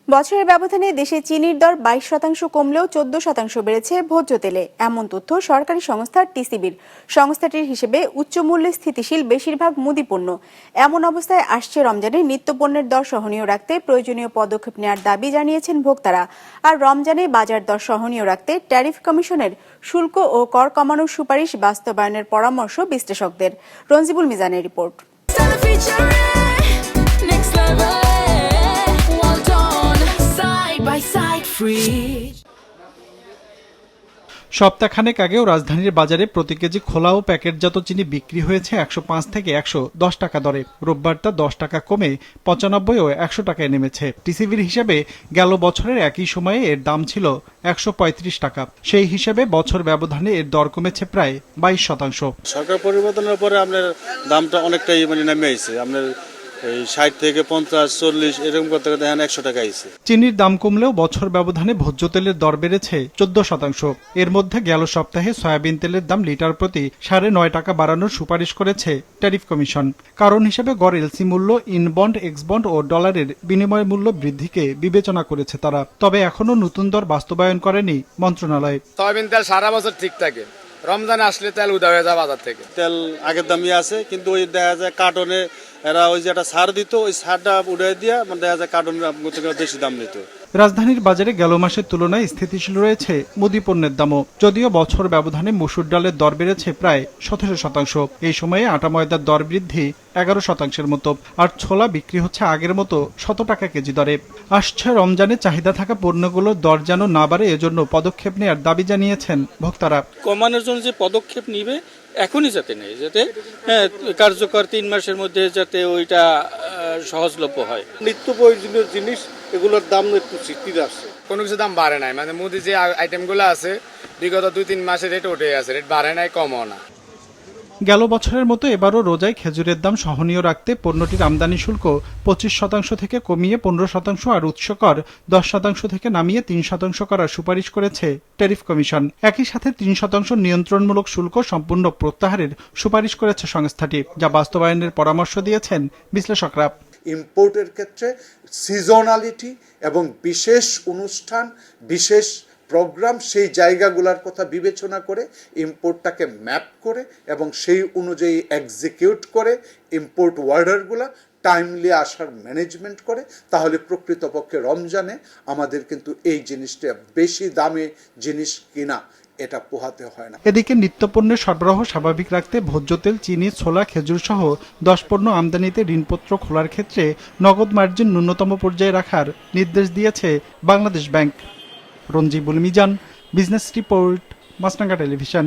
বছরের ব্যবধানে দেশে চিনির দর 22% কমলেও 14% বেড়েছে ভোজ্য তেলে, এমন তথ্য সরকারি সংস্থা টিসিবির। সংস্থাটির হিসেবে উচ্চ মূল্যে স্থিতিশীল বেশিরভাগ মুদি পণ্য। এমন অবস্থায় আসছে রমজানে নিত্যপণ্যের দর সহনীয় রাখতে প্রয়োজনীয় পদক্ষেপ নেওয়ার দাবি জানিয়েছেন ভোক্তারা। আর রমজানে বাজার দর সহনীয় রাখতে ট্যারিফ কমিশনের শুল্ক ও কর কমানোর সুপারিশ বাস্তবায়নের পরামর্শ বিশ্লেষকদের। রঞ্জিবুল মিজানের রিপোর্ট। সপ্তাহখানেক আগেও রাজধানীর বাজারে প্রতি কেজি খোলা ও প্যাকেটজাত চিনি বিক্রি হয়েছে 105 থেকে 110 টাকা দরে। রোববারটা 10 টাকা কমে 95 ও 100 টাকায় নেমেছে। টিসিবির হিসাবে গেল বছরের একই সময়ে এর দাম ছিল 135 টাকা। সেই হিসাবে বছর ব্যবধানে এর দর কমেছে প্রায় 22%। সরকার পরিবর্তনের পরে আপনার দামটা অনেকটাই নেমে এসেছে। আপনার 60 থেকে 50, 40 এরকম করতে দেখেন 100 টাকা আইছে। চিনির দাম কমলেও বছর ব্যবধানে ভোজ্য তেলের দর বেড়েছে 14%। এর মধ্যে গেল সপ্তাহে সয়াবিন তেলের দাম লিটার প্রতি 9.5 টাকা বাড়ানোর সুপারিশ করেছে ট্যারিফ কমিশন। কারণ হিসেবে গড় এলসি মূল্য, ইনবন্ড, এক্সবন্ড ও ডলারের বিনিময় মূল্য বৃদ্ধিকে বিবেচনা করেছে তারা। তবে এখনো নতুন দর বাস্তবায়ন করেনি মন্ত্রণালয়। সয়াবিন তেল সারা বছর ঠিক থাকে, রমজান আসলে তেল উদা হয়ে যায় বাজার থেকে। তেল আগের দামই আছে, কিন্তু ওই দেখা যায় কার্টনে এরা ওই যে একটা সার দিত, ওই সারটা উড়ে দিয়ে দেখা যায় কার্টনের বেশি দাম নিত। রাজধানীর বাজারে গেল মাসের তুলনায় স্থিতিশীল রয়েছে মুদি পণ্যের দামও। যদিও বছর ব্যবধানে মসুর ডালের দর বেড়েছে প্রায় 17%। এই সময়ে আটা ময়দার দর বৃদ্ধি 11%-এর মতো। আর ছোলা বিক্রি হচ্ছে আগের মতো 100 টাকা কেজি দরে। আসছে রমজানে চাহিদা থাকা পণ্যগুলোর দর যেন না বাড়ে, এজন্য পদক্ষেপ নেওয়ার দাবি জানিয়েছেন ভোক্তারা। কমানোর জন্য যে পদক্ষেপ নিবে এখনই যাতে নেই, যাতে কার্যকর 3 মাসের মধ্যে যাতে ওইটা সহজলভ্য হয়। নিত্য প্রয়োজনীয় জিনিস এগুলোর দাম একটু স্থির আসছে, কোনো কিছু দাম বাড়ে নাই। মুদি যে আইটেমগুলো আছে বিগত 2-3 মাসের রেট উঠে আছে, রেট বাড়ে নাই, কমও না। গেল বছরের মতো এবারও রোজায় খেজুরের দাম সহনীয় রাখতে পণ্যটির আমদানি শুল্ক 25% থেকে কমিয়ে 15% আর উৎস কর 10% থেকে নামিয়ে 3% করার সুপারিশ করেছে ট্যারিফ কমিশন। একই সাথে 3% নিয়ন্ত্রণমূলক শুল্ক সম্পূর্ণ প্রত্যাহারের সুপারিশ করেছে সংস্থাটি, যা বাস্তবায়নের পরামর্শ দিয়েছেন বিশ্লেষকরা। ইম্পোর্টের ক্ষেত্রে সিজনালিটি এবং বিশেষ অনুষ্ঠান, বিশেষ প্রোগ্রাম, সেই জায়গাগুলোর কথা বিবেচনা করে ইম্পোর্টটাকে ম্যাপ করে এবং সেই অনুযায়ী এক্সিকিউট করে ইম্পোর্ট অর্ডারগুলো টাইমলি আসার ম্যানেজমেন্ট করে, তাহলে প্রকৃতপক্ষে রমজানে আমাদের কিন্তু এই জিনিসটা বেশি দামে জিনিস কিনা এটা পোহাতে হয় না। এদিকে নিত্যপণ্যের সরবরাহ স্বাভাবিক রাখতে ভোজ্য তেল, চিনি, ছোলা, খেজুর সহ 10 পণ্য আমদানিতে ঋণপত্র খোলার ক্ষেত্রে নগদ মার্জিন ন্যূনতম পর্যায়ে রাখার নির্দেশ দিয়েছে Bangladesh bank. Ranjibul Mizan, business report, Maasranga television.